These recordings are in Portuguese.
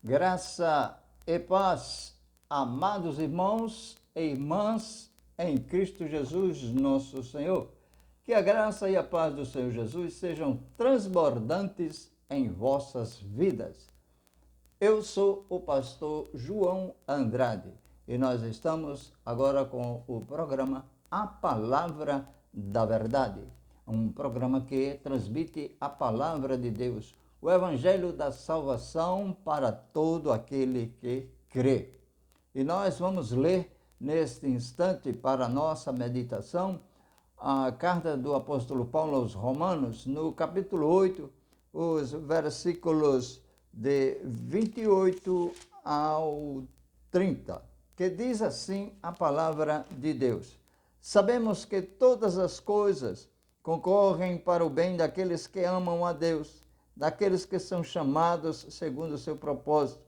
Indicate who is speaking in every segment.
Speaker 1: Graça e paz, amados irmãos e irmãs em Cristo Jesus, nosso Senhor. Que a graça e a paz do Senhor Jesus sejam transbordantes em vossas vidas. Eu sou o pastor João Andrade e nós estamos agora com o programa A Palavra da Verdade, um programa que transmite a palavra de Deus, o Evangelho da salvação para todo aquele que crê. E nós vamos ler neste instante para a nossa meditação a carta do apóstolo Paulo aos Romanos, no capítulo 8, os versículos de 28 ao 30, que diz assim a palavra de Deus: Sabemos que todas as coisas concorrem para o bem daqueles que amam a Deus, daqueles que são chamados segundo o seu propósito,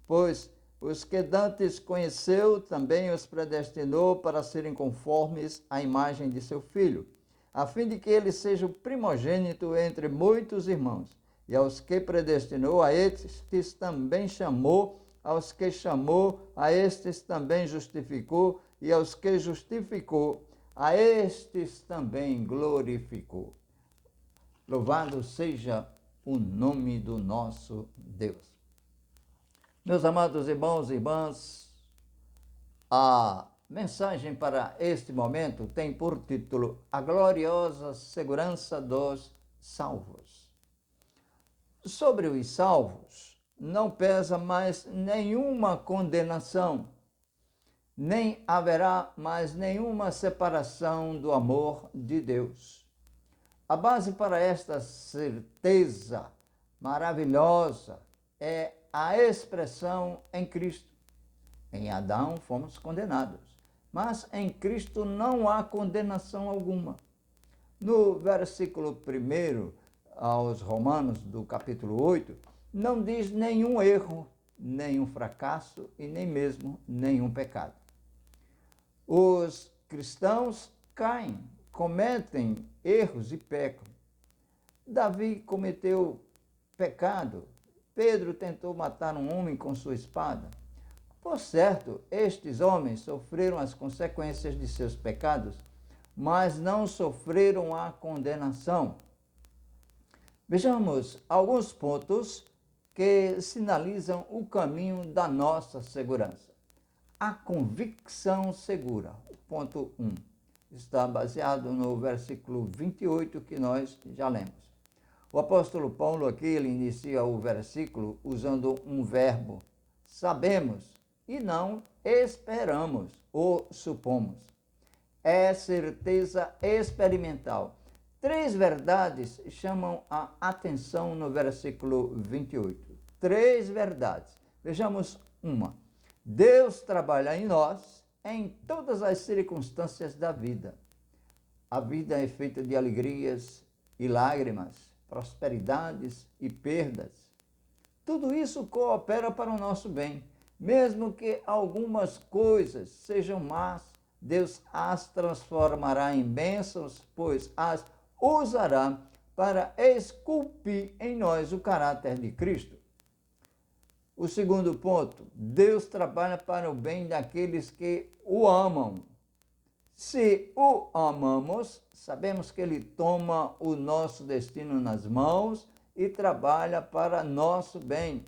Speaker 1: pois os que dantes conheceu, também os predestinou para serem conformes à imagem de seu Filho, a fim de que ele seja o primogênito entre muitos irmãos. E aos que predestinou, a estes também chamou, aos que chamou, a estes também justificou, e aos que justificou, a estes também glorificou. Louvado seja o nome do nosso Deus. Meus amados irmãos e irmãs, a mensagem para este momento tem por título A Gloriosa Segurança dos Salvos. Sobre os salvos não pesa mais nenhuma condenação, nem haverá mais nenhuma separação do amor de Deus. A base para esta certeza maravilhosa é a expressão em Cristo. Em Adão fomos condenados, mas em Cristo não há condenação alguma. No versículo 1 aos Romanos, do capítulo 8, não diz nenhum erro, nenhum fracasso e nem mesmo nenhum pecado. Os cristãos caem, cometem erros e pecam. Davi cometeu pecado. Pedro tentou matar um homem com sua espada. Por certo, estes homens sofreram as consequências de seus pecados, mas não sofreram a condenação. Vejamos alguns pontos que sinalizam o caminho da nossa segurança. A convicção segura, o ponto 1, está baseado no versículo 28 que nós já lemos. O apóstolo Paulo aqui, ele inicia o versículo usando um verbo, sabemos, e não esperamos ou supomos. É certeza experimental. Três verdades chamam a atenção no versículo 28. Três verdades. Vejamos uma. Deus trabalha em nós em todas as circunstâncias da vida. A vida é feita de alegrias e lágrimas, prosperidades e perdas. Tudo isso coopera para o nosso bem. Mesmo que algumas coisas sejam más, Deus as transformará em bênçãos, pois as usará para esculpir em nós o caráter de Cristo. O segundo ponto, Deus trabalha para o bem daqueles que o amam. Se o amamos, sabemos que ele toma o nosso destino nas mãos e trabalha para nosso bem.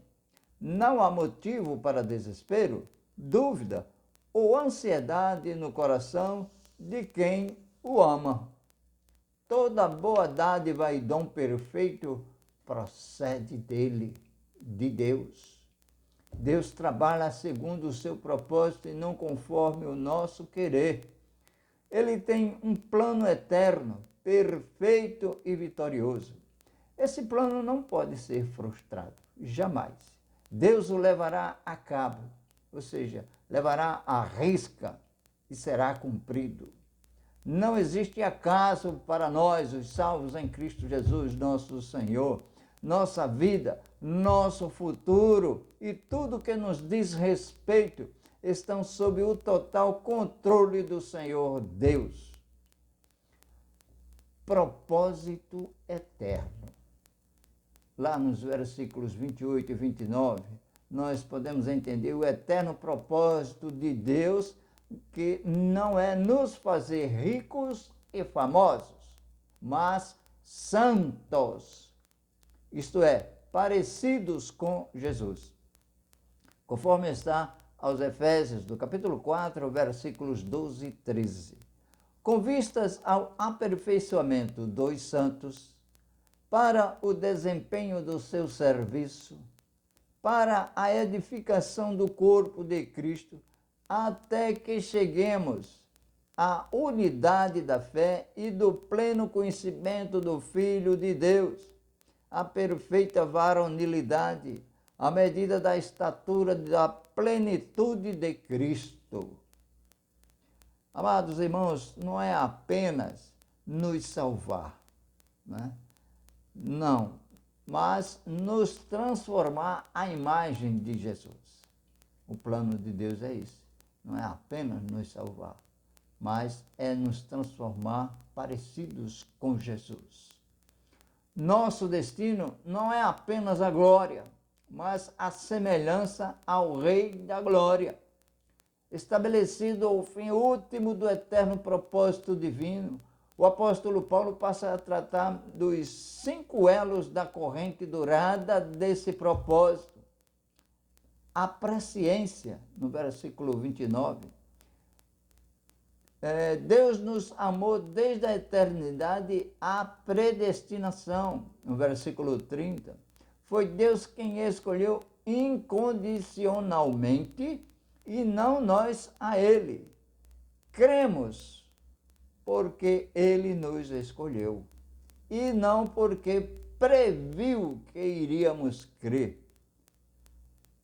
Speaker 1: Não há motivo para desespero, dúvida ou ansiedade no coração de quem o ama. Toda boa dádiva e dom perfeito procede dele, de Deus. Deus trabalha segundo o seu propósito e não conforme o nosso querer. Ele tem um plano eterno, perfeito e vitorioso. Esse plano não pode ser frustrado, jamais. Deus o levará a cabo, ou seja, levará à risca e será cumprido. Não existe acaso para nós, os salvos em Cristo Jesus, nosso Senhor. Nossa vida, nosso futuro e tudo que nos diz respeito estão sob o total controle do Senhor Deus. Propósito eterno. Lá nos versículos 28 e 29, nós podemos entender o eterno propósito de Deus, que não é nos fazer ricos e famosos, mas santos, isto é, parecidos com Jesus. Conforme está aos Efésios, do capítulo 4, versículos 12 e 13. Com vistas ao aperfeiçoamento dos santos, para o desempenho do seu serviço, para a edificação do corpo de Cristo, até que cheguemos à unidade da fé e do pleno conhecimento do Filho de Deus, à perfeita varonilidade, à medida da estatura da plenitude de Cristo. Amados irmãos, não é apenas nos salvar, né? Não, mas nos transformar à imagem de Jesus. O plano de Deus é isso. Não é apenas nos salvar, mas é nos transformar parecidos com Jesus. Nosso destino não é apenas a glória, mas a semelhança ao Rei da Glória, estabelecido ao fim último do eterno propósito divino. O apóstolo Paulo passa a tratar dos 5 elos da corrente dourada desse propósito. A presciência, no versículo 29, Deus nos amou desde a eternidade, a predestinação, no versículo 30. Foi Deus quem escolheu incondicionalmente e não nós a Ele. Cremos porque Ele nos escolheu e não porque previu que iríamos crer.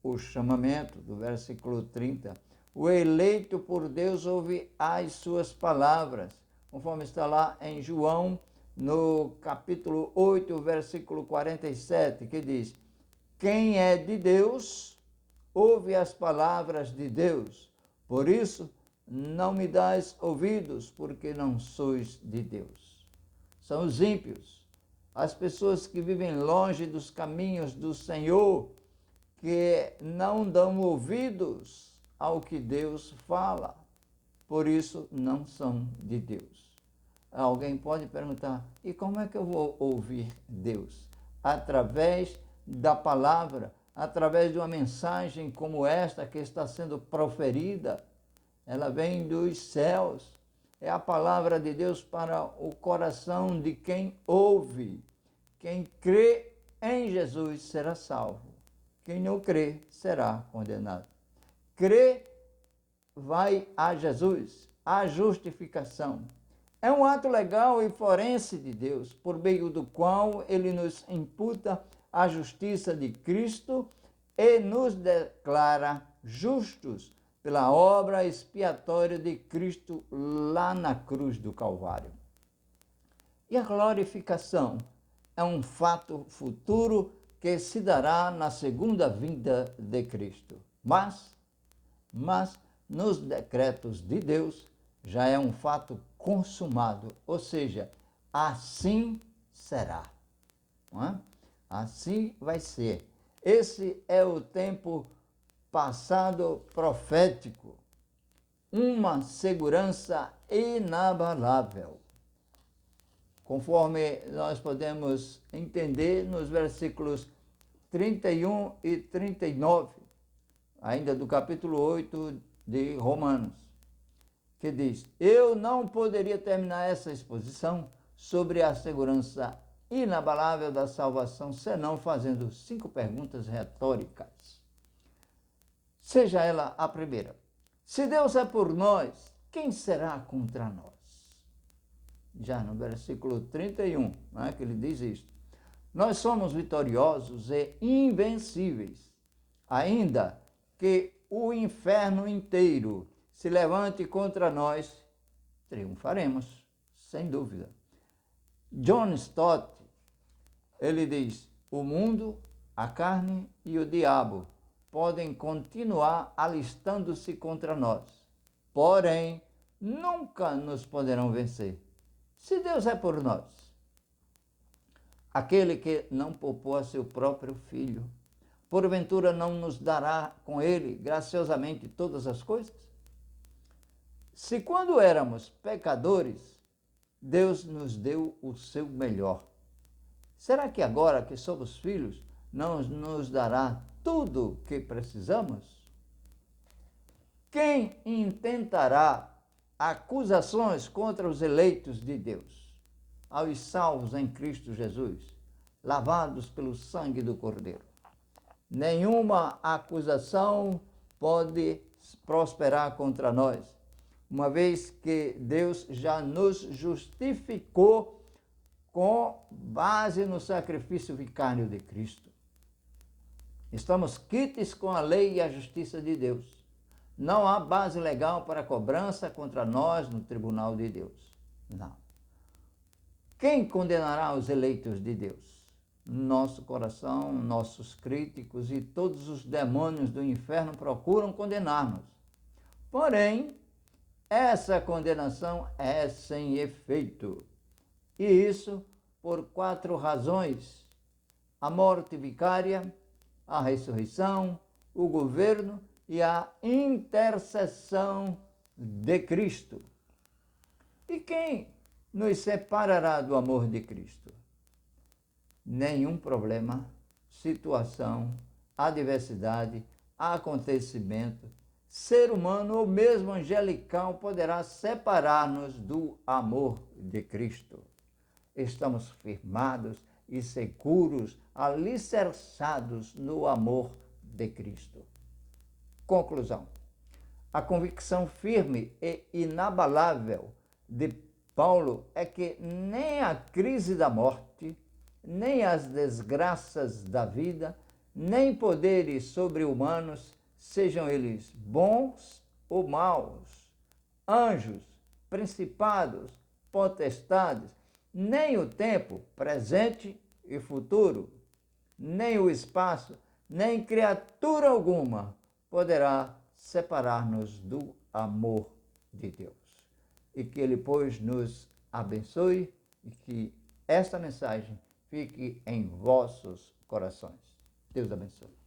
Speaker 1: O chamamento do versículo 30. O eleito por Deus ouve as suas palavras, conforme está lá em João, no capítulo 8, versículo 47, que diz: quem é de Deus, ouve as palavras de Deus. Por isso, não me dais ouvidos, porque não sois de Deus. São os ímpios, as pessoas que vivem longe dos caminhos do Senhor, que não dão ouvidos ao que Deus fala, por isso não são de Deus. Alguém pode perguntar, e como é que eu vou ouvir Deus? Através da palavra, através de uma mensagem como esta que está sendo proferida. Ela vem dos céus, é a palavra de Deus para o coração de quem ouve. Quem crê em Jesus será salvo. Quem não crê será condenado. Crê vai a Jesus, a justificação. É um ato legal e forense de Deus, por meio do qual Ele nos imputa a justiça de Cristo e nos declara justos pela obra expiatória de Cristo lá na cruz do Calvário. E a glorificação é um fato futuro que se dará na segunda vinda de Cristo. Mas nos decretos de Deus já é um fato consumado, ou seja, assim será. Não é? Assim vai ser. Esse é o tempo passado profético, uma segurança inabalável. Conforme nós podemos entender nos versículos 31 e 39, ainda do capítulo 8 de Romanos, que diz: eu não poderia terminar essa exposição sobre a segurança inabalável da salvação, senão fazendo 5 perguntas retóricas. Seja ela a primeira: se Deus é por nós, quem será contra nós? Já no versículo 31, né, que ele diz isto: nós somos vitoriosos e invencíveis, ainda que o inferno inteiro se levante contra nós, triunfaremos, sem dúvida. John Stott, ele diz: o mundo, a carne e o diabo podem continuar alistando-se contra nós, porém nunca nos poderão vencer. Se Deus é por nós, aquele que não poupou a seu próprio filho, porventura não nos dará com ele graciosamente todas as coisas? Se quando éramos pecadores, Deus nos deu o seu melhor, será que agora que somos filhos, não nos dará tudo o que precisamos? Quem intentará acusações contra os eleitos de Deus, aos salvos em Cristo Jesus, lavados pelo sangue do Cordeiro? Nenhuma acusação pode prosperar contra nós, uma vez que Deus já nos justificou com base no sacrifício vicário de Cristo. Estamos quites com a lei e a justiça de Deus. Não há base legal para cobrança contra nós no tribunal de Deus. Não. Quem condenará os eleitos de Deus? Nosso coração, nossos críticos e todos os demônios do inferno procuram condenar-nos. Porém, essa condenação é sem efeito. E isso por 4 razões: a morte vicária, a ressurreição, o governo e a intercessão de Cristo. E quem nos separará do amor de Cristo? Nenhum problema, situação, adversidade, acontecimento, ser humano ou mesmo angelical poderá separar-nos do amor de Cristo. Estamos firmados e seguros, alicerçados no amor de Cristo. Conclusão: a convicção firme e inabalável de Paulo é que nem a crise da morte, nem as desgraças da vida, nem poderes sobre-humanos, sejam eles bons ou maus, anjos, principados, potestades, nem o tempo presente e futuro, nem o espaço, nem criatura alguma poderá separar-nos do amor de Deus. E que Ele, pois, nos abençoe e que esta mensagem fique em vossos corações. Deus abençoe.